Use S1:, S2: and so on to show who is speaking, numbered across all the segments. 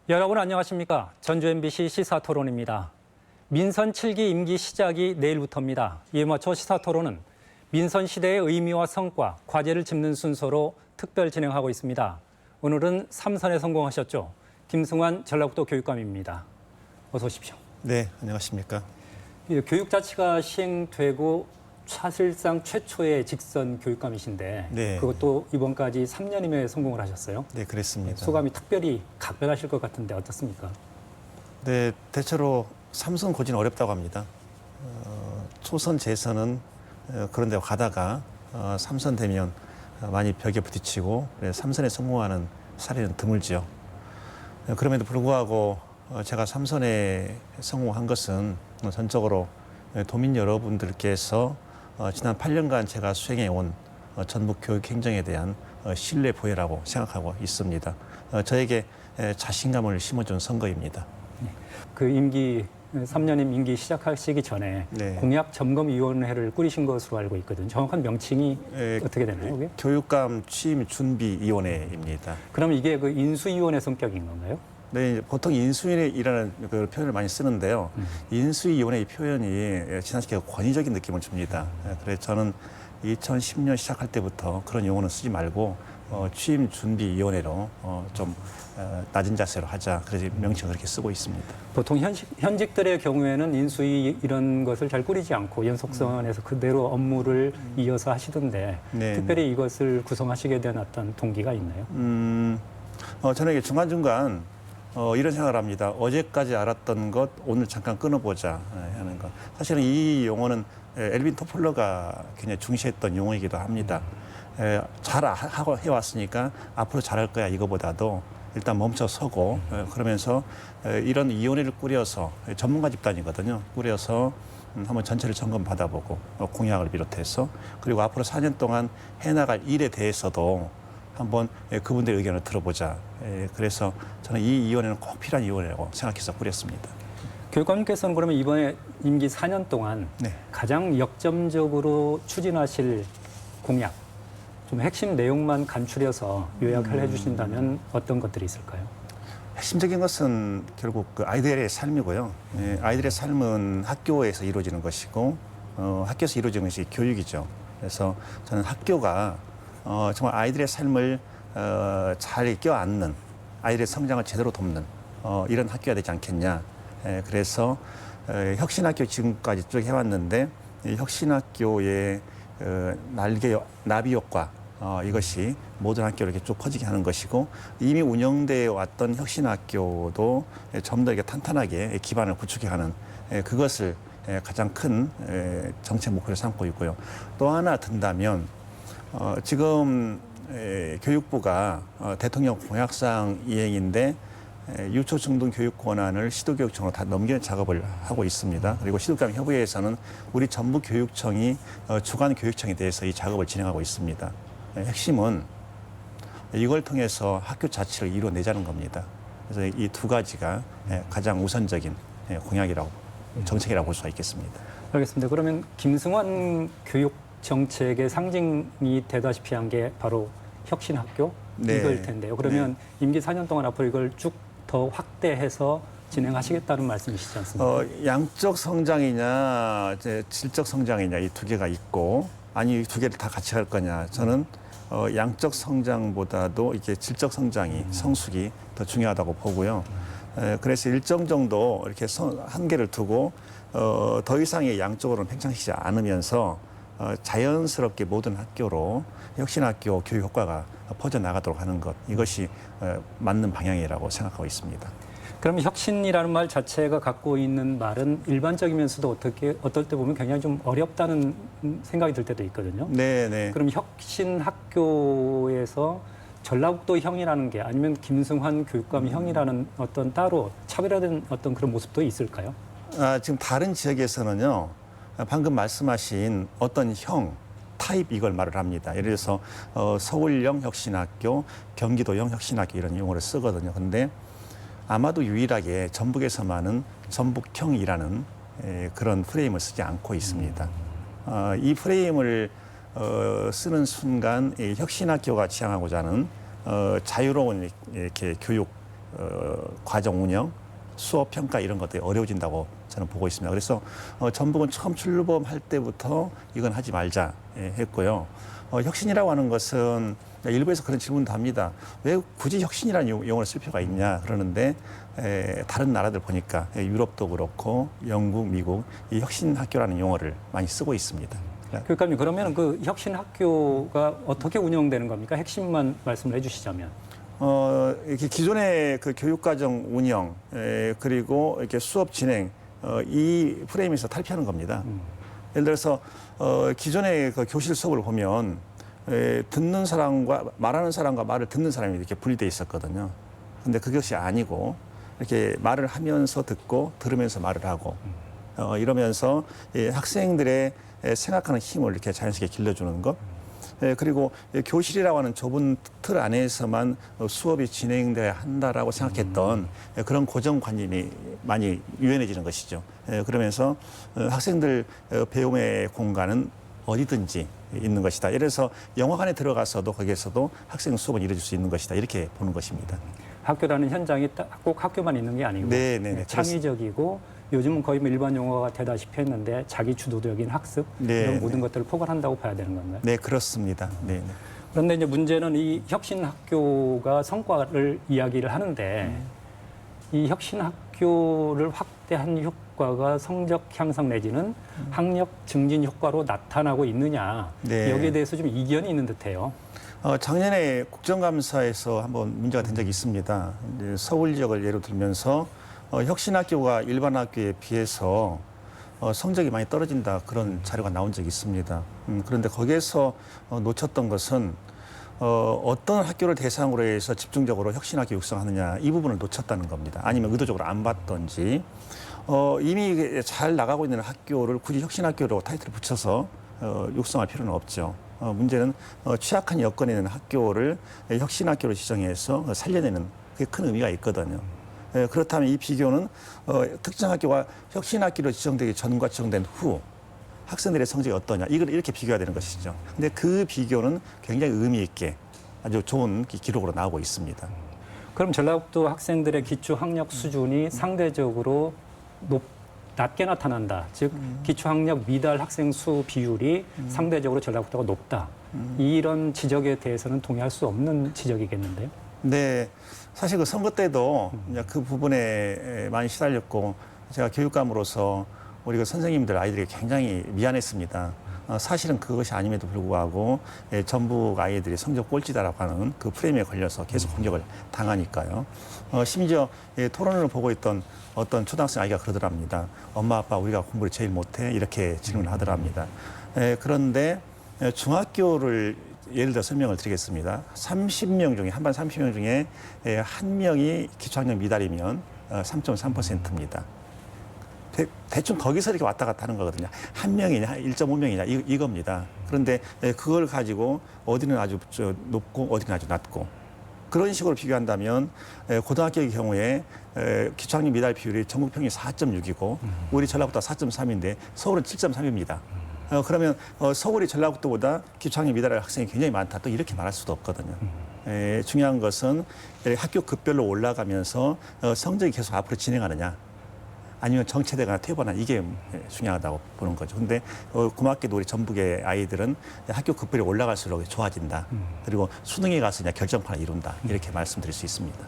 S1: 여러분 안녕하십니까? 전주 MBC 시사토론입니다. 민선 7기 임기 시작이 내일부터입니다. 이에 맞춰 시사토론은 민선 시대의 의미와 성과, 과제를 짚는 순서로 특별 진행하고 있습니다. 오늘은 3선에 성공하셨죠. 김승환 전라북도 교육감입니다. 어서 오십시오.
S2: 네, 안녕하십니까?
S1: 교육자치가 시행되고 사실상 최초의 직선 교육감이신데
S2: 네.
S1: 그것도 이번까지 3년임에 성공을 하셨어요.
S2: 네, 그랬습니다.
S1: 소감이 특별히 각별하실 것 같은데 어떻습니까?
S2: 네, 대체로 3선 고지는 어렵다고 합니다. 초선, 재선은 그런 데 가다가 3선 되면 많이 벽에 부딪히고 3선에 성공하는 사례는 드물지요. 그럼에도 불구하고 제가 3선에 성공한 것은 전적으로 도민 여러분들께서 지난 8년간 제가 수행해온 전북 교육 행정에 대한 신뢰 보여라고 생각하고 있습니다. 저에게 자신감을 심어준 선거입니다.
S1: 그 임기 3년임 임기 시작하시기 전에
S2: 네.
S1: 공약점검위원회를 꾸리신 것으로 알고 있거든요. 정확한 명칭이 어떻게 되나요? 그게?
S2: 교육감 취임 준비위원회입니다.
S1: 그럼 이게 그 인수위원회 성격인 건가요?
S2: 네, 보통 인수위라는 그 표현을 많이 쓰는데요. 인수위원회 이 표현이 지나치게 권위적인 느낌을 줍니다. 그래서 저는 2010년 시작할 때부터 그런 용어는 쓰지 말고 취임 준비위원회로 좀 낮은 자세로 하자. 그래서 명칭을 그렇게 쓰고 있습니다.
S1: 보통 현직들의 경우에는 인수위 이런 것을 잘 꾸리지 않고 연속선에서 그대로 업무를 이어서 하시던데
S2: 네.
S1: 특별히 이것을 구성하시게 된 어떤 동기가 있나요?
S2: 저는 이게 중간중간 이런 생각을 합니다. 어제까지 알았던 것 오늘 잠깐 끊어보자 하는 것. 사실은 이 용어는 엘빈 토플러가 굉장히 중시했던 용어이기도 합니다. 잘 해왔으니까 앞으로 잘할 거야 이거보다도 일단 멈춰서고 그러면서 이런 위원회를 꾸려서 전문가 집단이거든요. 꾸려서 한번 전체를 점검 받아보고 공약을 비롯해서 그리고 앞으로 4년 동안 해나갈 일에 대해서도 한번 그분들의 의견을 들어보자. 그래서 저는 이 위원회는 꼭 필요한 위원회라고 생각해서 꾸렸습니다.
S1: 교육감님께서는 그러면 이번에 임기 4년 동안
S2: 네.
S1: 가장 역점적으로 추진하실 공약, 좀 핵심 내용만 간추려서 요약을 해주신다면 어떤 것들이 있을까요?
S2: 핵심적인 것은 결국 그 아이들의 삶이고요. 아이들의 삶은 학교에서 이루어지는 것이고 학교에서 이루어지는 것이 교육이죠. 그래서 저는 학교가 정말 아이들의 삶을 잘 껴안는 아이들의 성장을 제대로 돕는 이런 학교가 되지 않겠냐. 그래서 혁신학교 지금까지 쭉 해왔는데 이 혁신학교의 나비 효과 이것이 모든 학교를 이렇게 쭉 퍼지게 하는 것이고 이미 운영되어 왔던 혁신학교도 좀 더 탄탄하게 기반을 구축해가는 그것을 가장 큰 정책 목표로 삼고 있고요. 또 하나 든다면 지금 교육부가 대통령 공약상 이행인데 유초 중등 교육 권한을 시도교육청으로 다 넘기는 작업을 하고 있습니다. 그리고 시도교육 협의회에서는 우리 전북 교육청이 주관 교육청에 대해서 이 작업을 진행하고 있습니다. 핵심은 이걸 통해서 학교 자치를 이루어내자는 겁니다. 그래서 이 두 가지가 가장 우선적인 공약이라고 정책이라고 볼 수가 있겠습니다.
S1: 알겠습니다. 그러면 김승환 교육 정책의 상징이 되다시피 한 게 바로 혁신학교
S2: 네.
S1: 이걸 텐데요. 그러면 임기 4년 동안 앞으로 이걸 쭉 더 확대해서 진행하시겠다는 말씀이시지 않습니까?
S2: 양적 성장이냐, 질적 성장이냐 이 두 개가 있고 아니 이 두 개를 다 같이 할 거냐. 저는 양적 성장보다도 이게 질적 성장이 성숙이 더 중요하다고 보고요. 그래서 일정 정도 이렇게 한계를 두고 더 이상의 양적으로는 팽창시키지 않으면서 자연스럽게 모든 학교로 혁신학교 교육 효과가 퍼져나가도록 하는 것 이것이 맞는 방향이라고 생각하고 있습니다.
S1: 그럼 혁신이라는 말 자체가 갖고 있는 말은 일반적이면서도 어떨 때 보면 굉장히 좀 어렵다는 생각이 들 때도 있거든요.
S2: 네.
S1: 그럼 혁신학교에서 전라북도 형이라는 게 아니면 김승환 교육감 형이라는 어떤 따로 차별화된 어떤 그런 모습도 있을까요?
S2: 지금 다른 지역에서는요. 방금 말씀하신 어떤 형, 타입 이걸 말을 합니다. 예를 들어서 서울형 혁신학교, 경기도형 혁신학교 이런 용어를 쓰거든요. 근데 아마도 유일하게 전북에서만은 전북형이라는 그런 프레임을 쓰지 않고 있습니다. 이 프레임을 쓰는 순간 이 혁신학교가 지향하고자 하는 자유로운 이렇게 교육 과정 운영, 수업 평가 이런 것들이 어려워진다고 저는 보고 있습니다. 그래서 전북은 처음 출범할 때부터 이건 하지 말자 했고요. 혁신이라고 하는 것은 일부에서 그런 질문도 합니다. 왜 굳이 혁신이라는 용어를 쓸 필요가 있냐 그러는데 다른 나라들 보니까 유럽도 그렇고 영국, 미국 이 혁신 학교라는 용어를 많이 쓰고 있습니다.
S1: 교육감님, 그러면 그 혁신 학교가 어떻게 운영되는 겁니까? 핵심만 말씀을 해주시자면.
S2: 이렇게 기존의 그 교육과정 운영, 그리고 이렇게 수업 진행, 이 프레임에서 탈피하는 겁니다. 예를 들어서, 기존의 그 교실 수업을 보면, 듣는 사람과 말하는 사람과 말을 듣는 사람이 이렇게 분리되어 있었거든요. 근데 그것이 아니고, 이렇게 말을 하면서 듣고, 들으면서 말을 하고, 이러면서 학생들의 생각하는 힘을 이렇게 자연스럽게 길러주는 것. 그리고 교실이라고 하는 좁은 틀 안에서만 수업이 진행돼야 한다라고 생각했던 그런 고정관념이 많이 유연해지는 것이죠. 그러면서 학생들 배움의 공간은 어디든지 있는 것이다. 예를 들어서 영화관에 들어가서도 거기에서도 학생 수업을 이루어질 수 있는 것이다. 이렇게 보는 것입니다.
S1: 학교라는 현장이 꼭 학교만 있는 게 아니고 창의적이고 요즘은 거의 일반 용어가 되다시피 했는데 자기 주도적인 학습 이런 모든 것들을 포괄한다고 봐야 되는 건가요?
S2: 네, 그렇습니다. 네.
S1: 그런데 이제 문제는 이 혁신 학교가 성과를 이야기를 하는데 이 혁신 학교를 확대한 효과가 성적 향상 내지는 학력 증진 효과로 나타나고 있느냐
S2: 네.
S1: 여기에 대해서 좀 이견이 있는 듯해요.
S2: 작년에 국정감사에서 한번 문제가 된 적이 있습니다. 이제 서울 지역을 예로 들면서 혁신학교가 일반 학교에 비해서 성적이 많이 떨어진다 그런 자료가 나온 적이 있습니다. 그런데 거기에서 놓쳤던 것은 어떤 학교를 대상으로 해서 집중적으로 혁신학교 육성하느냐 이 부분을 놓쳤다는 겁니다. 아니면 의도적으로 안 봤던지 이미 잘 나가고 있는 학교를 굳이 혁신학교로 타이틀을 붙여서 육성할 필요는 없죠. 문제는 취약한 여건에 있는 학교를 혁신학교로 지정해서 살려내는 그게 큰 의미가 있거든요. 그렇다면 이 비교는 특정 학교가 혁신학교로 지정되기 전과 지정된 후 학생들의 성적이 어떠냐 이걸 이렇게 비교해야 되는 것이죠. 근데 그 비교는 굉장히 의미 있게 아주 좋은 기록으로 나오고 있습니다.
S1: 그럼 전라북도 학생들의 기초 학력 수준이 상대적으로 낮게 나타난다. 즉 기초 학력 미달 학생 수 비율이 상대적으로 전라북도가 높다. 이런 지적에 대해서는 동의할 수 없는 지적이겠는데요.
S2: 네, 사실 그 선거 때도 이제 그 부분에 많이 시달렸고 제가 교육감으로서 우리 그 선생님들 아이들이 굉장히 미안했습니다. 사실은 그것이 아님에도 불구하고 전북 아이들이 성적 꼴찌다라고 하는 그 프레임에 걸려서 계속 공격을 당하니까요. 심지어 토론을 보고 있던 어떤 초등학생 아이가 그러더랍니다. 엄마 아빠 우리가 공부를 제일 못해 이렇게 질문을 하더랍니다. 그런데 중학교를 예를 들어 설명을 드리겠습니다. 30명 중에 한반 30명 중에 한 명이 기초학력 미달이면 3.3%입니다. 대충 거기서 이렇게 왔다 갔다 하는 거거든요. 한 명이냐, 1.5명이냐 이겁니다. 그런데 그걸 가지고 어디는 아주 높고 어디는 아주 낮고 그런 식으로 비교한다면 고등학교의 경우에 기초학력 미달 비율이 전국 평균이 4.6이고 우리 전라북도가 4.3인데 서울은 7.3입니다. 그러면 서울이 전라북도보다 기초학력 미달의 학생이 굉장히 많다. 또 이렇게 말할 수도 없거든요. 중요한 것은 학교 급별로 올라가면서 성적이 계속 앞으로 진행하느냐. 아니면 정체되거나 퇴보하나 이게 중요하다고 보는 거죠. 근데 고맙게도 우리 전북의 아이들은 학교 급별이 올라갈수록 좋아진다. 그리고 수능에 가서 그냥 결정판을 이룬다. 이렇게 말씀드릴 수 있습니다.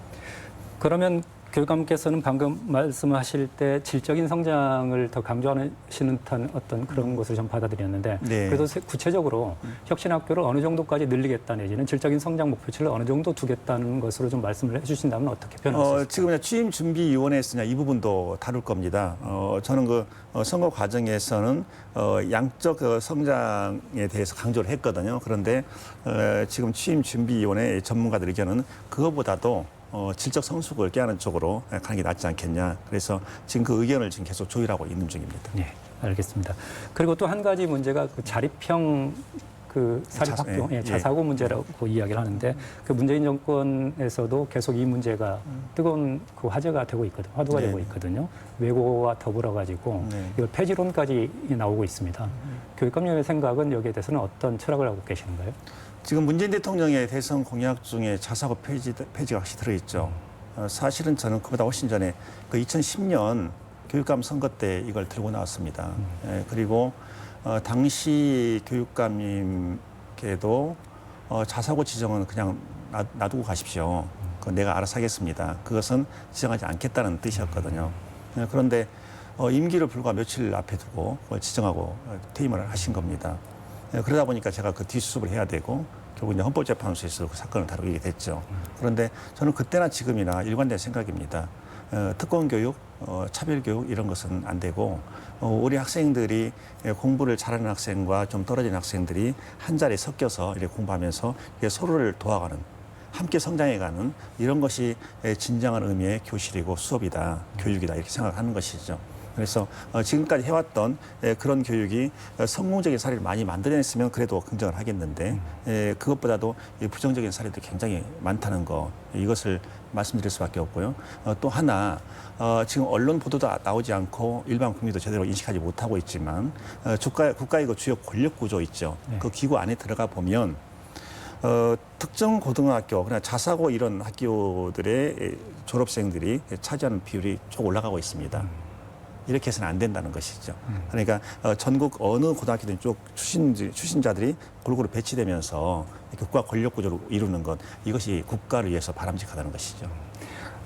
S1: 그러면 교육감께서는 방금 말씀하실 때 질적인 성장을 더 강조하시는 듯한 어떤 그런 것을 좀 받아들였는데
S2: 네.
S1: 그래도 구체적으로 혁신학교를 어느 정도까지 늘리겠다 내지는 질적인 성장 목표치를 어느 정도 두겠다는 것으로 좀 말씀을 해주신다면 어떻게 변할 수 있을까요?
S2: 지금 취임준비위원회에서 이 부분도 다룰 겁니다. 저는 그 선거 과정에서는 양적 성장에 대해서 강조를 했거든요. 그런데 지금 취임준비위원회 전문가들 의견은 그것보다도 질적 성숙을 꾀하는 쪽으로 가는 게 낫지 않겠냐. 그래서 지금 그 의견을 지금 계속 조율하고 있는 중입니다.
S1: 네, 알겠습니다. 그리고 또 한 가지 문제가 그 자립형 그 사립학교 자사고 문제라고 이야기를 하는데 그 문재인 정권에서도 계속 이 문제가 뜨거운 그 화제가 되고 있거든요. 화두가 되고 있거든요. 외고와 더불어 가지고 이걸 폐지론까지 나오고 있습니다. 교육감님의 생각은 여기에 대해서는 어떤 철학을 하고 계시는가요?
S2: 지금 문재인 대통령의 대선 공약 중에 자사고 폐지가 확실히 들어있죠. 사실은 저는 그보다 훨씬 전에 그 2010년 교육감 선거 때 이걸 들고 나왔습니다. 그리고 당시 교육감님께도 자사고 지정은 그냥 놔두고 가십시오. 그건 내가 알아서 하겠습니다. 그것은 지정하지 않겠다는 뜻이었거든요. 그런데 임기를 불과 며칠 앞에 두고 그걸 지정하고 퇴임을 하신 겁니다. 그러다 보니까 제가 그 뒷수습을 해야 되고 결국 이제 헌법재판소에서 그 사건을 다루게 됐죠. 그런데 저는 그때나 지금이나 일관된 생각입니다. 특권교육, 차별교육 이런 것은 안 되고 우리 학생들이 공부를 잘하는 학생과 좀 떨어진 학생들이 한 자리에 섞여서 이렇게 공부하면서 서로를 도와가는 함께 성장해가는 이런 것이 진정한 의미의 교실이고 수업이다, 교육이다 이렇게 생각하는 것이죠. 그래서 지금까지 해왔던 그런 교육이 성공적인 사례를 많이 만들어냈으면 그래도 긍정을 하겠는데 그것보다도 부정적인 사례도 굉장히 많다는 거 이것을 말씀드릴 수밖에 없고요. 또 하나 지금 언론 보도도 나오지 않고 일반 국민도 제대로 인식하지 못하고 있지만 국가의 그 주요 권력 구조 있죠. 그 기구 안에 들어가 보면 특정 고등학교, 그냥 자사고 이런 학교들의 졸업생들이 차지하는 비율이 쭉 올라가고 있습니다. 이렇게 해서는 안 된다는 것이죠. 그러니까 전국 어느 고등학교든 쭉 출신자들이 골고루 배치되면서 국가 권력 구조를 이루는 것 이것이 국가를 위해서 바람직하다는 것이죠.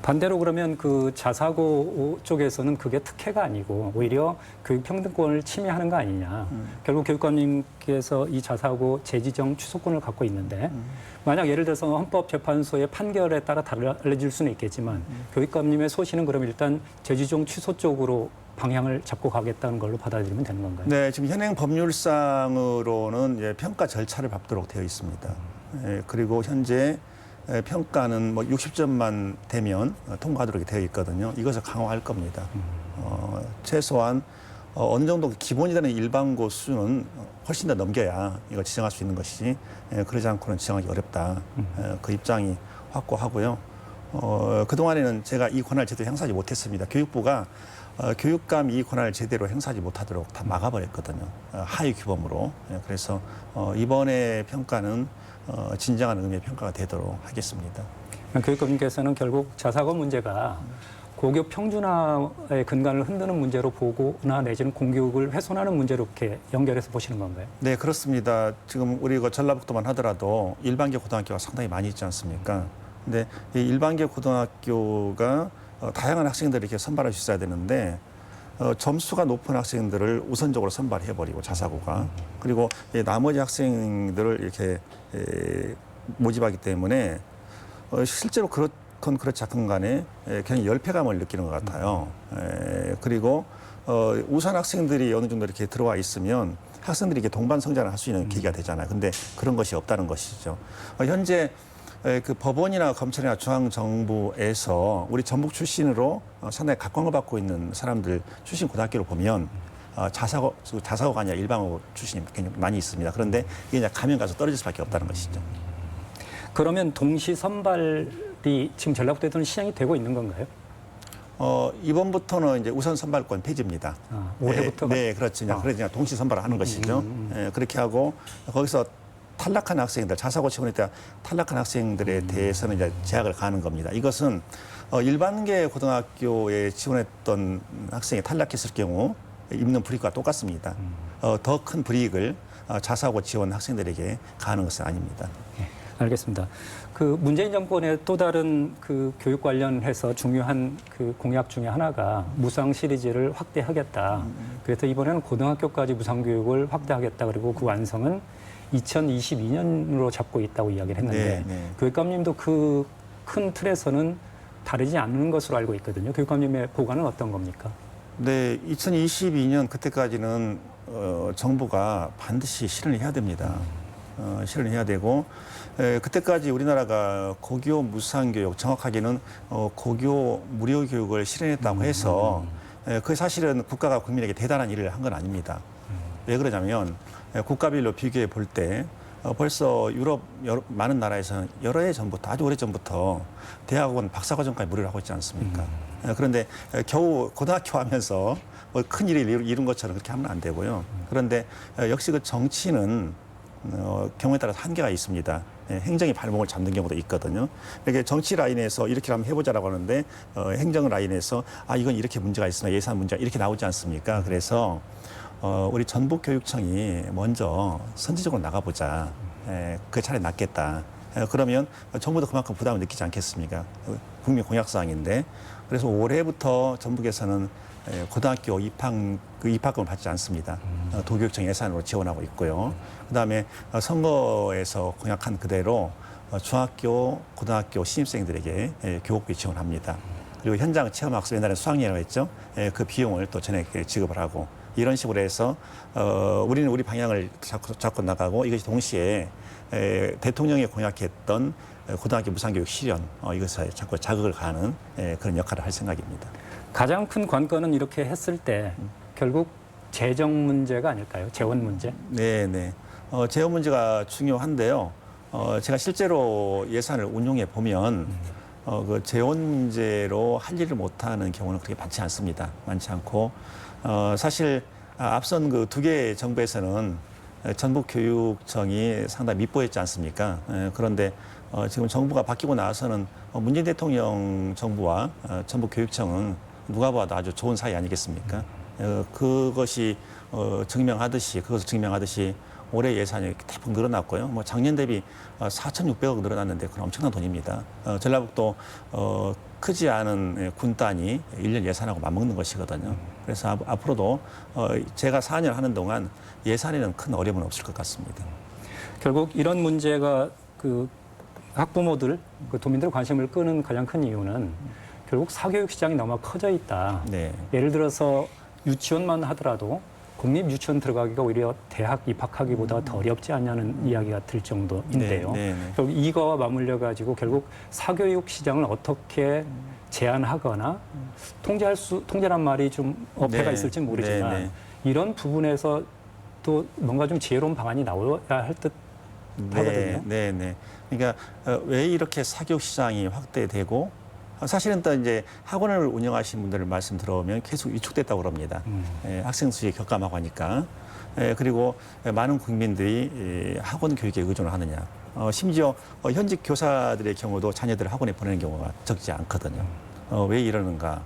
S1: 반대로 그러면 그 자사고 쪽에서는 그게 특혜가 아니고 오히려 교육 평등권을 침해하는 거 아니냐. 결국 교육감님께서 이 자사고 재지정 취소권을 갖고 있는데 만약 예를 들어서 헌법재판소의 판결에 따라 달라질 수는 있겠지만 교육감님의 소신은 그럼 일단 재지정 취소 쪽으로 방향을 잡고 가겠다는 걸로 받아들이면 되는 건가요?
S2: 네, 지금 현행 법률상으로는 평가 절차를 밟도록 되어 있습니다. 그리고 현재 평가는 뭐 60점만 되면 통과하도록 되어 있거든요. 이것을 강화할 겁니다. 최소한 어느 정도 기본이 되는 일반고 수준은 훨씬 더 넘겨야 이걸 지정할 수 있는 것이지 그러지 않고는 지정하기 어렵다. 그 입장이 확고하고요. 그동안에는 제가 이 권한을 제대로 행사하지 못했습니다. 교육부가 교육감이 이 권한을 제대로 행사하지 못하도록 다 막아버렸거든요. 하위 규범으로. 그래서 이번에 평가는 진정한 의미의 평가가 되도록 하겠습니다.
S1: 교육감님께서는 결국 자사고 문제가 고교 평준화의 근간을 흔드는 문제로 보거나 내지는 공교육을 훼손하는 문제로 이렇게 연결해서 보시는 건가요?
S2: 네, 그렇습니다. 지금 우리 전라북도만 하더라도 일반계 고등학교가 상당히 많이 있지 않습니까? 근데 이 일반계 고등학교가 다양한 학생들을 이렇게 선발할 수 있어야 되는데 점수가 높은 학생들을 우선적으로 선발해버리고 자사고가 그리고 나머지 학생들을 이렇게 모집하기 때문에 실제로 그렇건 그렇지 않건 간에 그냥 열패감을 느끼는 것 같아요. 그리고 우선 학생들이 어느 정도 이렇게 들어와 있으면 학생들이 이렇게 동반 성장을 할 수 있는 계기가 되잖아요. 근데 그런 것이 없다는 것이죠. 현재 그 법원이나 검찰이나 중앙정부에서 우리 전북 출신으로 상당히 각광을 받고 있는 사람들 출신 고등학교를 보면 자사고가 아니라 일반고 출신이 굉장히 많이 있습니다. 그런데 이게 이제 가면 가서 떨어질 수밖에 없다는 것이죠.
S1: 그러면 동시 선발이 지금 전라북도에서는 시행이 되고 있는 건가요?
S2: 이번부터는 이제 우선 선발권 폐지입니다.
S1: 올해부터가?
S2: 네, 그렇죠. 그래서 동시 선발을 하는 것이죠. 그렇게 하고 거기서 탈락한 학생들, 자사고 지원에 따라 탈락한 학생들에 대해서는 이제 제약을 가하는 겁니다. 이것은 일반계 고등학교에 지원했던 학생이 탈락했을 경우 입는 불이익과 똑같습니다. 더 큰 불이익을 자사고 지원 학생들에게 가하는 것은 아닙니다.
S1: 네, 알겠습니다. 그 문재인 정권의 또 다른 그 교육 관련해서 중요한 그 공약 중에 하나가 무상 시리즈를 확대하겠다. 그래서 이번에는 고등학교까지 무상 교육을 확대하겠다. 그리고 그 완성은 2022년으로 잡고 있다고 이야기를 했는데 교육감님도 그 큰 틀에서는 다르지 않는 것으로 알고 있거든요. 교육감님의 보관은 어떤 겁니까?
S2: 네, 2022년 그때까지는 정부가 반드시 실현을 해야 됩니다. 실현을 해야 되고 그때까지 우리나라가 고교 무상교육 정확하게는 고교 무료교육을 실현했다고 해서 그 사실은 국가가 국민에게 대단한 일을 한 건 아닙니다. 왜 그러냐면 국가별로 비교해 볼 때 벌써 유럽 많은 나라에서는 여러 해 전부터 아주 오래 전부터 대학원 박사과정까지 무료로 하고 있지 않습니까? 그런데 겨우 고등학교 하면서 뭐 큰 일을 이룬 것처럼 그렇게 하면 안 되고요. 그런데 역시 그 정치는 경우에 따라서 한계가 있습니다. 행정이 발목을 잡는 경우도 있거든요. 이렇게 정치 라인에서 이렇게 한번 해보자라고 하는데 행정 라인에서 이건 이렇게 문제가 있으나 예산 문제가 이렇게 나오지 않습니까? 그래서 우리 전북교육청이 먼저 선제적으로 나가보자. 그게 차라리 낫겠다. 그러면 정부도 그만큼 부담을 느끼지 않겠습니까? 국민 공약사항인데. 그래서 올해부터 전북에서는 고등학교 입학금을 받지 않습니다. 도교육청 예산으로 지원하고 있고요. 그다음에 선거에서 공약한 그대로 중학교, 고등학교 신입생들에게 교육비 지원합니다. 그리고 현장 체험학습 옛날에 수학여행이라고 했죠. 그 비용을 또 전액 지급을 하고 이런 식으로 해서 우리는 우리 방향을 잡고 나가고 이것이 동시에 대통령이 공약했던 고등학교 무상교육 실현 이것에 자꾸 자극을 가하는 그런 역할을 할 생각입니다.
S1: 가장 큰 관건은 이렇게 했을 때 결국 재정 문제가 아닐까요? 재원 문제?
S2: 네. 재원 문제가 중요한데요. 제가 실제로 예산을 운용해 보면 그 재원 문제로 할 일을 못하는 경우는 그렇게 많지 않습니다. 많지 않고 사실 앞선 그 두 개의 정부에서는 전북교육청이 상당히 밉보했지 않습니까? 그런데 지금 정부가 바뀌고 나서는 문재인 대통령 정부와 전북교육청은 누가 봐도 아주 좋은 사이 아니겠습니까? 그것을 증명하듯이 올해 예산이 대폭 늘어났고요. 뭐 작년 대비 4,600억 늘어났는데 그건 엄청난 돈입니다. 전라북도 크지 않은 군단이 1년 예산하고 맞먹는 것이거든요. 그래서 앞으로도 제가 4년 하는 동안 예산에는 큰 어려움은 없을 것 같습니다.
S1: 결국 이런 문제가 그 학부모들, 그 도민들 관심을 끄는 가장 큰 이유는 결국 사교육 시장이 너무 커져 있다.
S2: 네.
S1: 예를 들어서 유치원만 하더라도 공립 유치원 들어가기가 오히려 대학 입학하기보다 더 어렵지 않냐는 이야기가 들 정도인데요.
S2: 네.
S1: 결국 이거와 맞물려 가지고 결국 사교육 시장을 어떻게 제한하거나 통제란 말이 좀 어폐가
S2: 네.
S1: 있을지 모르지만 이런 부분에서 또 뭔가 좀 지혜로운 방안이 나와야 할 듯 하거든요.
S2: 네. 그러니까 왜 이렇게 사교육 시장이 확대되고 사실은 또 이제 학원을 운영하신 분들 말씀 들어보면 계속 위축됐다고 그럽니다. 학생 수에 격감하고 하니까. 그리고 많은 국민들이 학원 교육에 의존을 하느냐. 심지어 현직 교사들의 경우도 자녀들을 학원에 보내는 경우가 적지 않거든요. 왜 이러는가.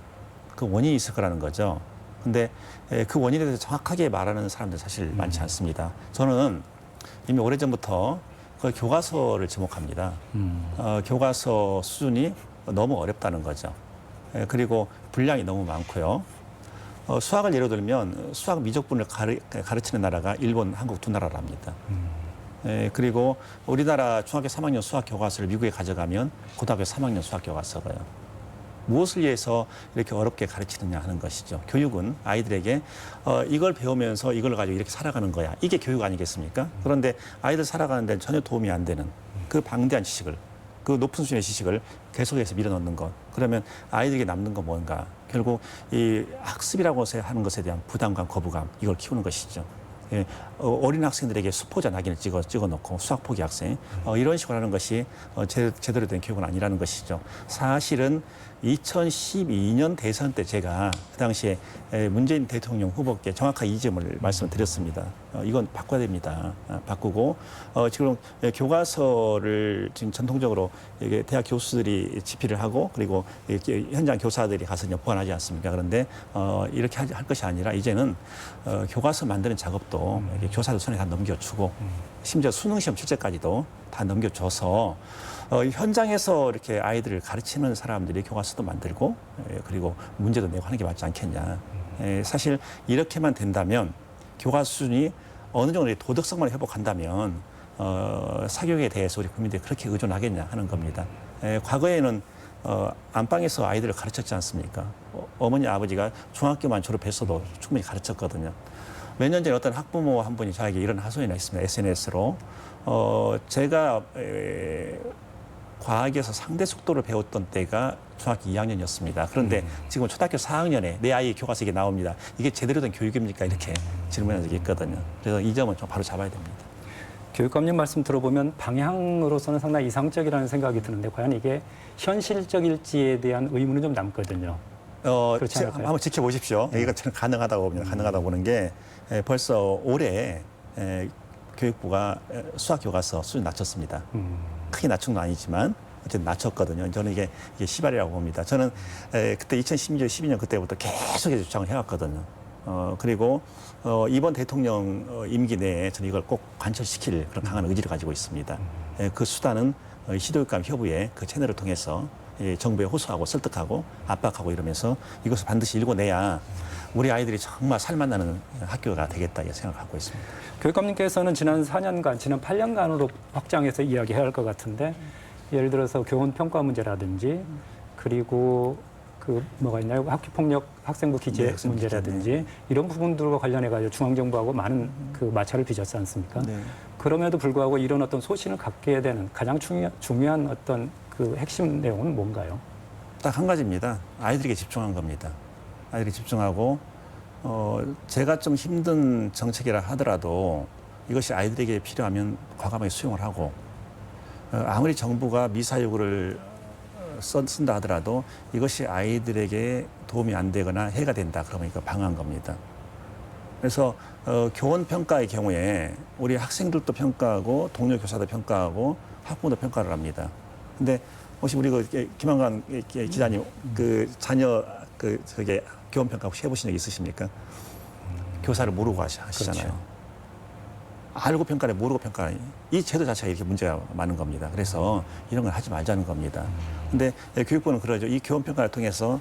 S2: 그 원인이 있을 거라는 거죠. 근데 그 원인에 대해서 정확하게 말하는 사람들 사실 많지 않습니다. 저는 이미 오래전부터 그 교과서를 지목합니다. 교과서 수준이 너무 어렵다는 거죠. 그리고 분량이 너무 많고요. 수학을 예로 들면 수학 미적분을 가르치는 나라가 일본, 한국 두 나라랍니다. 그리고 우리나라 중학교 3학년 수학 교과서를 미국에 가져가면 고등학교 3학년 수학 교과서고요. 무엇을 위해서 이렇게 어렵게 가르치느냐 하는 것이죠. 교육은 아이들에게 이걸 배우면서 이걸 가지고 이렇게 살아가는 거야. 이게 교육 아니겠습니까? 그런데 아이들 살아가는 데는 전혀 도움이 안 되는 그 방대한 지식을 그 높은 수준의 지식을 계속해서 밀어넣는 것. 그러면 아이들에게 남는 건 뭔가? 결국 이 학습이라고 하는 것에 대한 부담감, 거부감 이걸 키우는 것이죠. 어린 학생들에게 수포자 낙인을 찍어놓고 수학 포기 학생 이런 식으로 하는 것이 제대로 된 교육은 아니라는 것이죠. 사실은 2012년 대선 때 제가 그 당시에 문재인 대통령 후보께 정확하게 이 점을 말씀을 드렸습니다. 이건 바꿔야 됩니다. 바꾸고 지금 교과서를 지금 전통적으로 이게 대학 교수들이 집필을 하고 그리고 현장 교사들이 가서 보완하지 않습니까? 그런데 이렇게 할 것이 아니라 이제는 교과서 만드는 작업도 교사들 손에 다 넘겨주고 심지어 수능시험 출제까지도 다 넘겨줘서 현장에서 이렇게 아이들을 가르치는 사람들이 교과서도 만들고 그리고 문제도 내고 하는 게 맞지 않겠냐. 사실 이렇게만 된다면 교과서 수준이 어느 정도 도덕성만 회복한다면 사교육에 대해서 우리 국민들이 그렇게 의존하겠냐 하는 겁니다. 과거에는 안방에서 아이들을 가르쳤지 않습니까? 어머니 아버지가 중학교만 졸업했어도 충분히 가르쳤거든요. 몇 년 전에 어떤 학부모 한 분이 저에게 이런 하소연이 있습니다. SNS로. 제가 과학에서 상대 속도를 배웠던 때가 중학교 2학년이었습니다. 그런데 지금 초등학교 4학년에 내 아이 교과서에 나옵니다. 이게 제대로 된 교육입니까? 이렇게 질문한 적이 있거든요. 그래서 이 점은 좀 바로 잡아야 됩니다. 교육감님
S1: 말씀 들어보면 방향으로서는 상당히 이상적이라는 생각이 드는데 과연 이게 현실적일지에 대한 의문은 좀 남거든요. 그렇지 않을까요?
S2: 한번 지켜보십시오. 이거 저는 가능하다고 봅니다. 가능하다고 보는 게 벌써 올해 교육부가 수학 교과서 수준 낮췄습니다. 크게 낮춘 건 아니지만 어쨌든 낮췄거든요. 저는 이게 시발이라고 봅니다. 저는 그때 2012년, 12년 그때부터 계속해서 주장을 해왔거든요. 그리고 이번 대통령 임기 내에 저는 이걸 꼭 관철시킬 그런 강한 의지를 가지고 있습니다. 그 수단은 시도육감 협의회 그 채널을 통해서 정부에 호소하고 설득하고 압박하고 이러면서 이것을 반드시 읽어내야 우리 아이들이 정말 살맛나는 학교가 되겠다 이 생각하고 있습니다.
S1: 교육감님께서는 지난 4년간, 지난 8년간으로 확장해서 이야기해야 할 것 같은데 예를 들어서 교원 평가 문제라든지 그리고 그 뭐가 있나요? 학교폭력 학생부 기재
S2: 네,
S1: 문제라든지
S2: 네.
S1: 이런 부분들과 관련해 가지고 중앙정부하고 많은 그 마찰을 빚었지 않습니까?
S2: 네.
S1: 그럼에도 불구하고 이런 어떤 소신을 갖게 되는 가장 중요한 어떤 그 핵심 내용은 뭔가요?
S2: 딱 한 가지입니다. 아이들에게 집중한 겁니다. 아이들이 집중하고 제가 좀 힘든 정책이라 하더라도 이것이 아이들에게 필요하면 과감하게 수용을 하고 아무리 정부가 미사여구를 쓴다 하더라도 이것이 아이들에게 도움이 안 되거나 해가 된다 그러면 이거 방어한 겁니다. 그래서 교원 평가의 경우에 우리 학생들도 평가하고 동료 교사도 평가하고 학부모도 평가를 합니다. 근데 혹시 우리 그 김한관 기자님 그 자녀 저게 교원 평가 혹시 해보신 적 있으십니까? 교사를 모르고 하시잖아요.
S1: 그렇죠.
S2: 알고 평가를 모르고 평가를 이 제도 자체가 이렇게 문제가 많은 겁니다. 그래서 이런 걸 하지 말자는 겁니다. 근데 교육부는 그러죠. 이 교원 평가를 통해서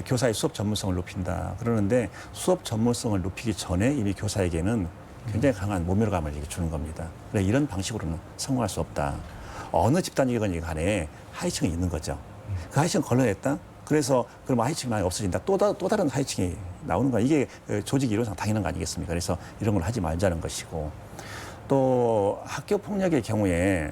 S2: 교사의 수업 전문성을 높인다. 그러는데 수업 전문성을 높이기 전에 이미 교사에게는 굉장히 강한 모멸감을 주는 겁니다. 그래 이런 방식으로는 성공할 수 없다. 어느 집단이건 간에 하위층이 있는 거죠. 그 하위층을 걸러냈다. 그래서 그럼 하위층이 많이 없어진다. 또 다른 하위층이 나오는 거야. 이게 조직 이론상 당연한 거 아니겠습니까? 그래서 이런 걸 하지 말자는 것이고 또 학교 폭력의 경우에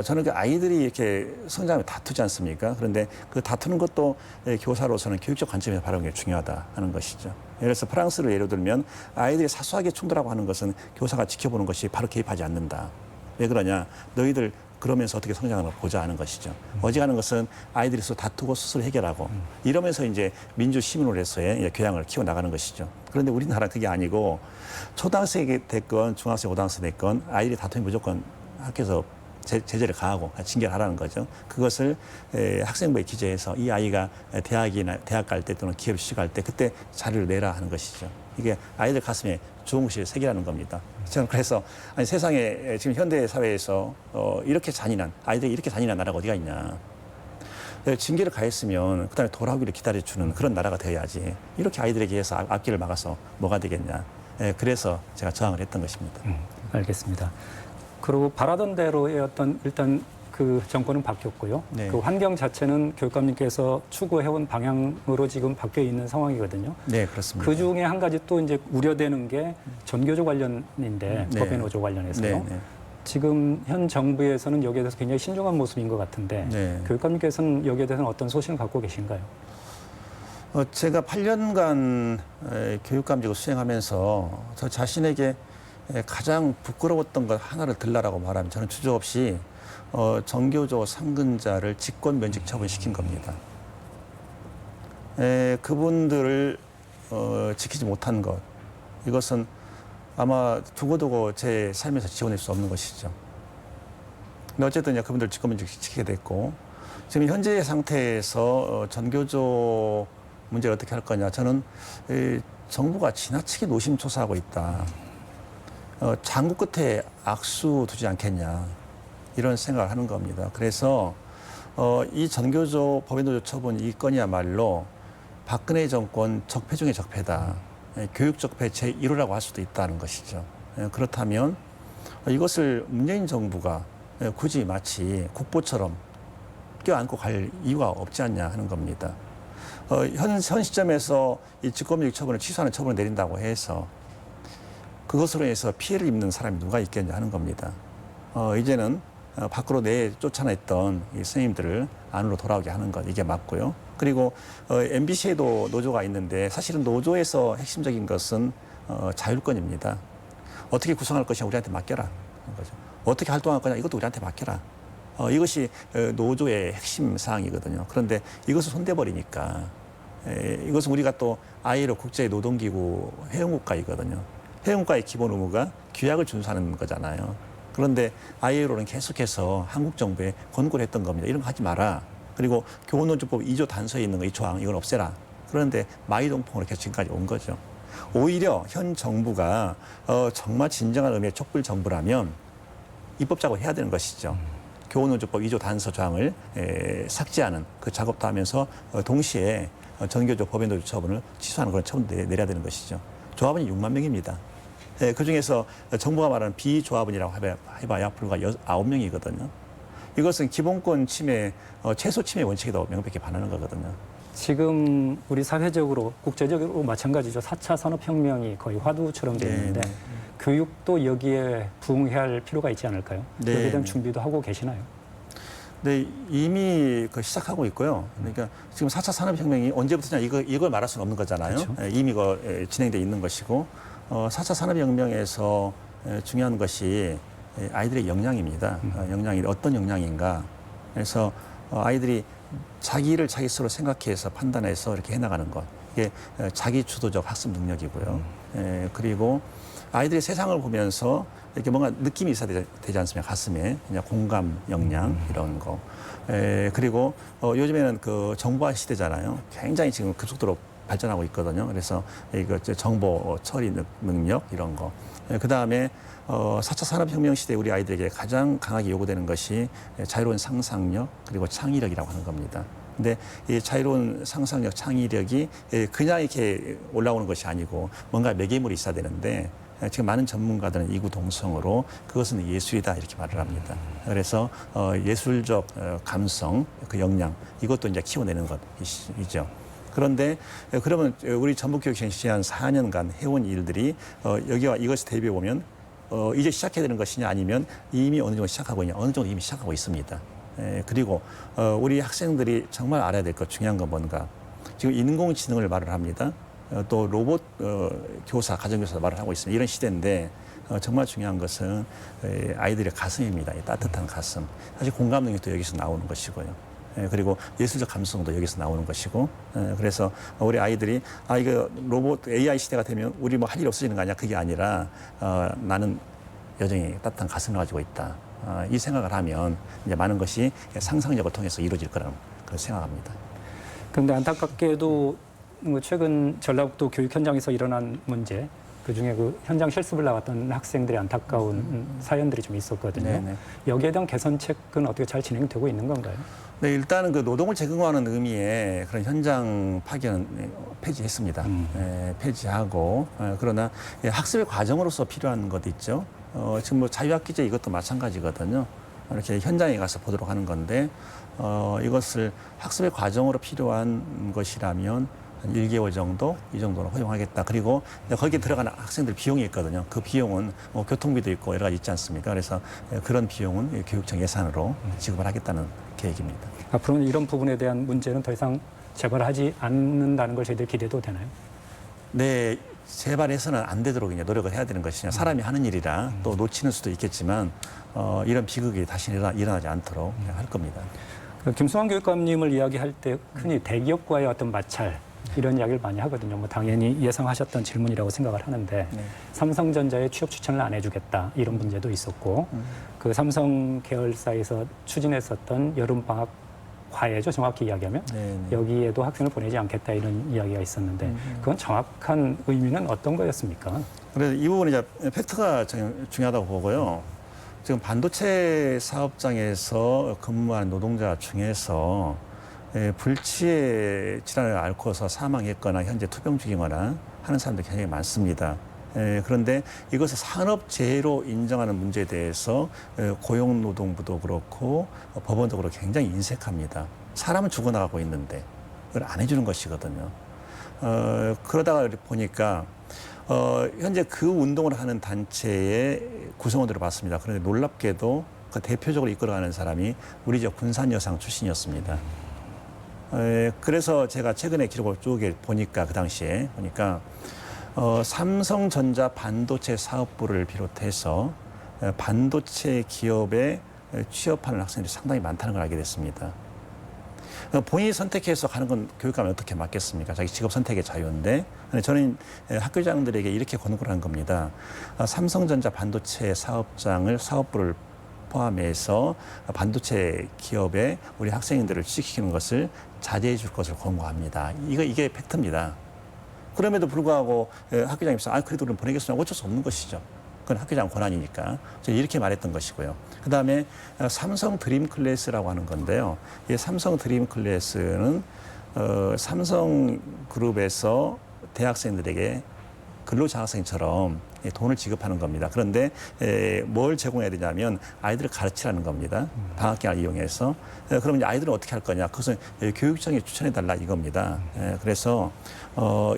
S2: 저는 그 아이들이 이렇게 성장하면 다투지 않습니까? 그런데 그 다투는 것도 교사로서는 교육적 관점에서 바라보는 게 중요하다 하는 것이죠. 예를 들어서 프랑스를 예로 들면 아이들이 사소하게 충돌하고 하는 것은 교사가 지켜보는 것이 바로 개입하지 않는다. 왜 그러냐? 너희들 그러면서 어떻게 성장하는 걸 보자 하는 것이죠. 어지간한 것은 아이들이 스스로 다투고 스스로 해결하고 이러면서 이제 민주 시민으로서의 교양을 키워나가는 것이죠. 그런데 우리나라는 그게 아니고 초등학생이 됐건 중학생, 고등학생 됐건 아이들이 다투면 무조건 학교에서 제재를 가하고 징계를 하라는 거죠. 그것을 학생부에 기재해서 이 아이가 대학 갈 때 또는 기업 취직할 때 그때 자료를 내라 하는 것이죠. 이게 아이들 가슴에 좋은 것이 새기라는 겁니다. 저는 그래서 아니, 세상에 지금 현대 사회에서 이렇게 잔인한 아이들이 이렇게 잔인한 나라가 어디가 있냐. 징계를 가했으면 그다음에 돌아오기를 기다려주는 그런 나라가 되어야지. 이렇게 아이들에게 해서 앞길을 막아서 뭐가 되겠냐. 그래서 제가 저항을 했던 것입니다.
S1: 알겠습니다. 그리고 바라던 대로의 어떤 일단 그 정권은 바뀌었고요.
S2: 네.
S1: 그 환경 자체는 교육감님께서 추구해온 방향으로 지금 바뀌어 있는 상황이거든요.
S2: 네, 그렇습니다.
S1: 그 중에 한 가지 또 이제 우려되는 게 전교조 관련인데
S2: 네.
S1: 법의 노조 관련해서요.
S2: 네, 네.
S1: 지금 현 정부에서는 여기에 대해서 굉장히 신중한 모습인 것 같은데
S2: 네.
S1: 교육감님께서는 여기에 대해서는 어떤 소신을 갖고 계신가요?
S2: 제가 8년간 교육감직을 수행하면서 저 자신에게 가장 부끄러웠던 것 하나를 들라라고 말하면 저는 주저없이 전교조 상근자를 직권 면직 처분시킨 겁니다. 그분들을 지키지 못한 것 이것은 아마 두고두고 제 삶에서 지워낼 수 없는 것이죠. 근데 어쨌든 그분들 직권 면직 지키게 됐고 지금 현재의 상태에서 전교조 문제를 어떻게 할 거냐 저는 정부가 지나치게 노심초사하고 있다. 장구 끝에 악수 두지 않겠냐 이런 생각을 하는 겁니다. 그래서 이 전교조 법인노조 처분 이 건이야말로 박근혜 정권 적폐 중의 적폐다. 교육 적폐 제1호라고 할 수도 있다는 것이죠. 그렇다면 이것을 문재인 정부가 굳이 마치 국보처럼 껴안고 갈 이유가 없지 않냐 하는 겁니다. 현 시점에서 이 직권민직 처분을 취소하는 처분을 내린다고 해서 그것으로 인해서 피해를 입는 사람이 누가 있겠냐 하는 겁니다. 이제는 밖으로 쫓아냈던 이 선생님들을 안으로 돌아오게 하는 것 이게 맞고요. 그리고 MBC에도 노조가 있는데 사실은 노조에서 핵심적인 것은 자율권입니다. 어떻게 구성할 것이냐 우리한테 맡겨라 하는 거죠. 어떻게 활동할 거냐 이것도 우리한테 맡겨라. 이것이 노조의 핵심 사항이거든요. 그런데 이것을 손대버리니까 이것은 우리가 또 ILO 국제노동기구 회원국가이거든요. 회원국가의 기본 의무가 규약을 준수하는 거잖아요. 그런데 ILO는 계속해서 한국 정부에 권고를 했던 겁니다. 이런 거 하지 마라. 그리고 교원노조법 2조 단서에 있는 거 이 조항 이건 없애라. 그런데 마이동풍으로 계속 지금까지 온 거죠. 오히려 현 정부가 정말 진정한 의미의 촛불 정부라면 입법 작업을 해야 되는 것이죠. 교원노조법 2조 단서 조항을 삭제하는 그 작업도 하면서 동시에 전교조 법인노조 처분을 취소하는 그런 처분도 내려야 되는 것이죠. 조합원이 6만 명입니다. 그중에서 정부가 말하는 비조합원이라고 해봐야 불과 9명이거든요. 이것은 기본권 침해, 최소 침해 원칙에도 명백히 반하는 거거든요.
S1: 지금 우리 사회적으로 국제적으로 마찬가지죠. 4차 산업혁명이 거의 화두처럼 되어 있는데 교육도 여기에 부응해야 할 필요가 있지 않을까요?
S2: 네,
S1: 여기에 대한
S2: 네.
S1: 준비도 하고 계시나요?
S2: 네, 이미 시작하고 있고요. 그러니까 지금 4차 산업혁명이 언제부터냐 이걸 말할 수는 없는 거잖아요.
S1: 그렇죠.
S2: 이미 진행돼 있는 것이고 4차 산업혁명에서 중요한 것이 아이들의 역량입니다. 역량이 어떤 역량인가. 그래서 아이들이 자기를 자기 스스로 생각해서 판단해서 이렇게 해나가는 것. 이게 자기 주도적 학습 능력이고요. 그리고 아이들이 세상을 보면서 이렇게 뭔가 느낌이 있어야 되지 않습니까? 가슴에 그냥 공감 역량 이런 거. 그리고 요즘에는 그 정보화 시대잖아요. 굉장히 지금 급속도로 발전하고 있거든요. 그래서 이거 정보 처리 능력 이런 거. 그 다음에 4차 산업혁명 시대 우리 아이들에게 가장 강하게 요구되는 것이 자유로운 상상력 그리고 창의력이라고 하는 겁니다. 근데 이 자유로운 상상력, 창의력이 그냥 이렇게 올라오는 것이 아니고 뭔가 매개물이 있어야 되는데 지금 많은 전문가들은 이구동성으로 그것은 예술이다 이렇게 말을 합니다. 그래서 예술적 감성, 그 역량 이것도 이제 키워내는 것이죠. 그런데 그러면 우리 전북교육청이 지난 4년간 해온 일들이 여기와 이것을 대비해 보면 이제 시작해야 되는 것이냐 아니면 이미 어느 정도 시작하고 있냐 어느 정도 이미 시작하고 있습니다. 그리고 우리 학생들이 정말 알아야 될 것 중요한 건 뭔가 지금 인공지능을 말을 합니다. 또 로봇 교사, 가정교사 말을 하고 있습니다. 이런 시대인데 정말 중요한 것은 아이들의 가슴입니다. 이 따뜻한 가슴. 사실 공감 능력도 여기서 나오는 것이고요. 그리고 예술적 감성도 여기서 나오는 것이고 그래서 우리 아이들이 이거 로봇 AI 시대가 되면 우리 뭐 할 일 없어지는 거 아니야 그게 아니라 나는 여전히 따뜻한 가슴을 가지고 있다 이 생각을 하면 이제 많은 것이 상상력을 통해서 이루어질 거라고 생각합니다.
S1: 그런데 안타깝게도 최근 전라북도 교육 현장에서 일어난 문제 그중에 그 현장 실습을 나갔던 학생들의 안타까운 사연들이 좀 있었거든요.
S2: 네네.
S1: 여기에 대한 개선책은 어떻게 잘 진행되고 있는 건가요?
S2: 네, 일단은 그 노동을 제공하는 의미의 그런 현장 파견은 폐지했습니다. 폐지하고 그러나 학습의 과정으로서 필요한 것 있죠. 지금 뭐 자유학기제 이것도 마찬가지거든요. 이렇게 현장에 가서 보도록 하는 건데 이것을 학습의 과정으로 필요한 것이라면 한 1개월 정도 이 정도는 허용하겠다. 그리고 거기에 들어가는 학생들 비용이 있거든요. 그 비용은 뭐 교통비도 있고 여러 가지 있지 않습니까? 그래서 그런 비용은 교육청 예산으로 지급을 하겠다는 계획입니다.
S1: 앞으로는 이런 부분에 대한 문제는 더 이상 재발하지 않는다는 걸 저희들 기대도 되나요?
S2: 네, 재발해서는 안 되도록 이제 노력을 해야 되는 것이냐. 사람이 하는 일이라 또 놓치는 수도 있겠지만 이런 비극이 다시 일어나지 않도록 할 겁니다.
S1: 김수환 교육감님을 이야기할 때 흔히 대기업과의 어떤 마찰 이런 이야기를 많이 하거든요. 뭐 당연히 예상하셨던 질문이라고 생각을 하는데
S2: 네.
S1: 삼성전자에 취업 추천을 안 해주겠다 이런 문제도 있었고 그 삼성 계열사에서 추진했었던 여름방학 과외죠. 정확히 이야기하면
S2: 네.
S1: 여기에도 학생을 보내지 않겠다 이런 이야기가 있었는데 그건 정확한 의미는 어떤 거였습니까?
S2: 그래서 이 부분은 이제 팩트가 중요하다고 보고요. 지금 반도체 사업장에서 근무하는 노동자 중에서 불치의 질환을 앓고서 사망했거나 현재 투병 중이거나 하는 사람들이 굉장히 많습니다. 그런데 이것을 산업재해로 인정하는 문제에 대해서 고용노동부도 그렇고 법원적으로 굉장히 인색합니다. 사람은 죽어나가고 있는데 그걸 안 해주는 것이거든요. 그러다가 보니까 현재 그 운동을 하는 단체의 구성원들을 봤습니다. 그런데 놀랍게도 그 대표적으로 이끌어가는 사람이 우리 지역 군산여상 출신이었습니다. 그래서 제가 최근에 기록을 쭉 보니까 그 당시에 보니까 삼성전자 반도체 사업부를 비롯해서 반도체 기업에 취업하는 학생들이 상당히 많다는 걸 알게 됐습니다. 본인이 선택해서 가는 건 교육감이 어떻게 맡겠습니까? 자기 직업 선택의 자유인데. 근데 저는 학교장들에게 이렇게 권고를 한 겁니다. 삼성전자 반도체 사업장을 사업부를 포함해서 반도체 기업에 우리 학생들을 취직시키는 것을 자제해 줄 것을 권고합니다. 이게 팩트입니다. 그럼에도 불구하고 학교장 입장에서 그래도 그럼 보내겠습니다. 어쩔 수 없는 것이죠. 그건 학교장 권한이니까. 저는 이렇게 말했던 것이고요. 그다음에 삼성 드림 클래스라고 하는 건데요. 이 삼성 드림 클래스는 삼성그룹에서 대학생들에게 근로장학생처럼 돈을 지급하는 겁니다. 그런데 뭘 제공해야 되냐면 아이들을 가르치라는 겁니다. 방학기간을 이용해서. 그러면 이제 아이들은 어떻게 할 거냐. 그것은 교육청이 추천해달라 이겁니다. 그래서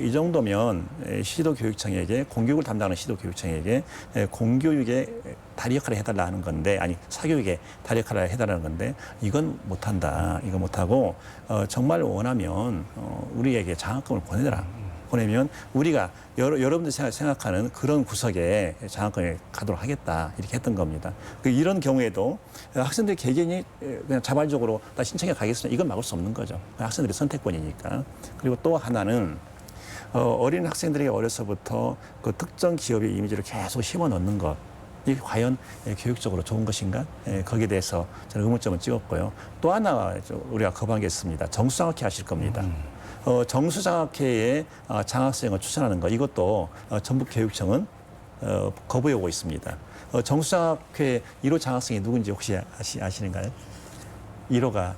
S2: 이 정도면 시도교육청에게 공교육을 담당하는 시도교육청에게 공교육의 다리 역할을 해달라 하는 건데 아니 사교육의 다리 역할을 해달라는 건데 이건 못한다. 이거 못하고 정말 원하면 우리에게 장학금을 보내더라. 보내면 우리가 여러분들 생각하는 그런 구석에 장학금에 가도록 하겠다 이렇게 했던 겁니다. 이런 경우에도 학생들 개개인이 그냥 자발적으로 나 신청해 가겠습니다. 이건 막을 수 없는 거죠. 학생들의 선택권이니까. 그리고 또 하나는 어린 학생들에게 어려서부터 그 특정 기업의 이미지를 계속 심어 넣는 것. 이게 과연 교육적으로 좋은 것인가? 거기에 대해서 저는 의문점을 찍었고요. 또 하나 우리가 거부한 게 있습니다. 정수장학회 하실 겁니다. 정수장학회에 장학생을 추천하는 것 이것도 전북교육청은 거부해 오고 있습니다. 정수장학회 1호 장학생이 누군지 혹시 아시는가요? 1호가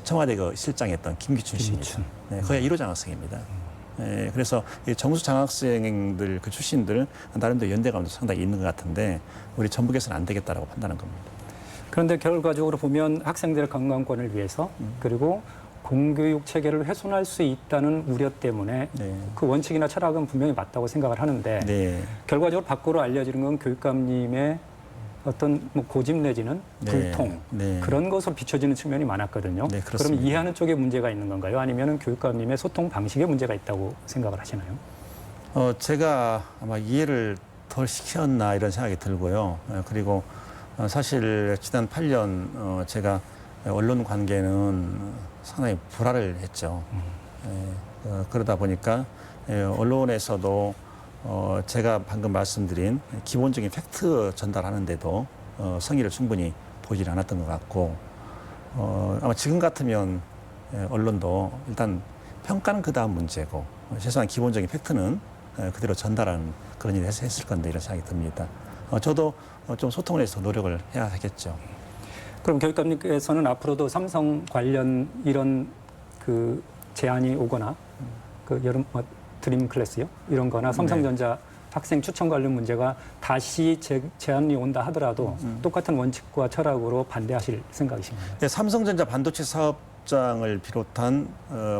S2: 청와대 그 실장했던 김기춘 씨입니다. 네, 거기가 1호 장학생입니다. 네, 그래서 정수 장학생들 그 출신들 나름대로 연대감도 상당히 있는 것 같은데 우리 전북에서는 안 되겠다라고 판단한 겁니다.
S1: 그런데 결과적으로 보면 학생들의 건강권을 위해서 그리고 공교육 체계를 훼손할 수 있다는 우려 때문에 그 원칙이나 철학은 분명히 맞다고 생각을 하는데 결과적으로 밖으로 알려지는 건 교육감님의 어떤 뭐 고집 내지는 불통 그런 것으로 비춰지는 측면이 많았거든요. 그럼 이해하는 쪽에 문제가 있는 건가요? 아니면 교육감님의 소통 방식에 문제가 있다고 생각을 하시나요?
S2: 제가 아마 이해를 덜 시켰나 이런 생각이 들고요. 그리고 사실 지난 8년 제가 언론 관계는 상당히 불화를 했죠. 그러다 보니까 언론에서도 제가 방금 말씀드린 기본적인 팩트 전달하는데도 성의를 충분히 보이지 않았던 것 같고 아마 지금 같으면 언론도 일단 평가는 그 다음 문제고 최소한 기본적인 팩트는 그대로 전달하는 그런 일을 했을 건데 이런 생각이 듭니다. 저도 좀 소통을 해서 노력을 해야 하겠죠.
S1: 그럼 교육감님께서는 앞으로도 삼성 관련 이런 그 제안이 오거나 그 여름 드림 클래스요 이런 거나 삼성전자 학생 추천 관련 문제가 다시 제안이 온다 하더라도 똑같은 원칙과 철학으로 반대하실 생각이신가요?
S2: 네, 삼성전자 반도체 사업장을 비롯한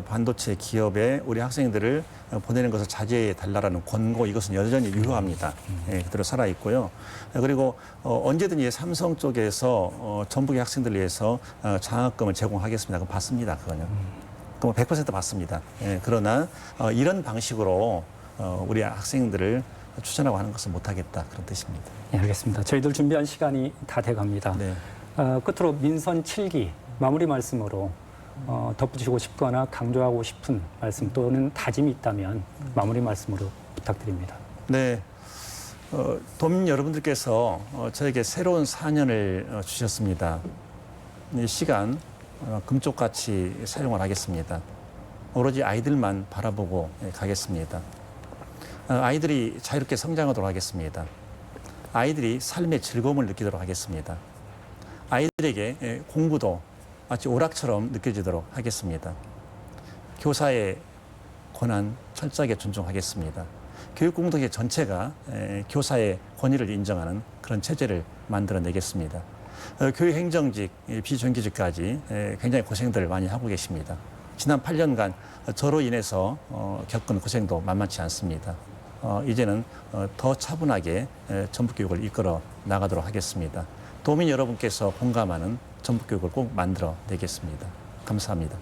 S2: 반도체 기업에 우리 학생들을 보내는 것을 자제해 달라라는 권고 이것은 여전히 유효합니다. 그대로 살아 있고요. 그리고 언제든지 삼성 쪽에서 전북의 학생들을 위해서 장학금을 제공하겠습니다. 그럼 받습니다. 그거는. 그럼 100% 받습니다. 그러나 이런 방식으로 우리 학생들을 추천하고 하는 것은 못하겠다 그런 뜻입니다.
S1: 네, 알겠습니다. 저희들 준비한 시간이 다 돼갑니다. 끝으로 민선 7기 마무리 말씀으로 덧붙이고 싶거나 강조하고 싶은 말씀 또는 다짐이 있다면 마무리 말씀으로 부탁드립니다.
S2: 네. 도민 여러분들께서 저에게 새로운 4년을 주셨습니다. 이 시간 금쪽같이 사용을 하겠습니다. 오로지 아이들만 바라보고 가겠습니다. 아이들이 자유롭게 성장하도록 하겠습니다. 아이들이 삶의 즐거움을 느끼도록 하겠습니다. 아이들에게 공부도 마치 오락처럼 느껴지도록 하겠습니다. 교사의 권한 철저하게 존중하겠습니다. 교육 공동체 전체가 교사의 권위를 인정하는 그런 체제를 만들어내겠습니다. 교육 행정직, 비정규직까지 굉장히 고생들을 많이 하고 계십니다. 지난 8년간 저로 인해서 겪은 고생도 만만치 않습니다. 이제는 더 차분하게 전북교육을 이끌어 나가도록 하겠습니다. 도민 여러분께서 공감하는 전북교육을 꼭 만들어내겠습니다. 감사합니다.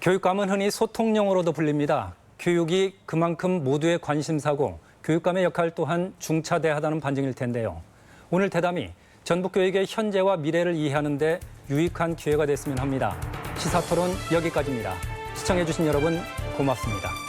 S1: 교육감은 흔히 소통용어로도 불립니다. 교육이 그만큼 모두의 관심사고 교육감의 역할 또한 중차대하다는 반증일 텐데요. 오늘 대담이 전북교육의 현재와 미래를 이해하는 데 유익한 기회가 됐으면 합니다. 시사토론 여기까지입니다. 시청해주신 여러분 고맙습니다.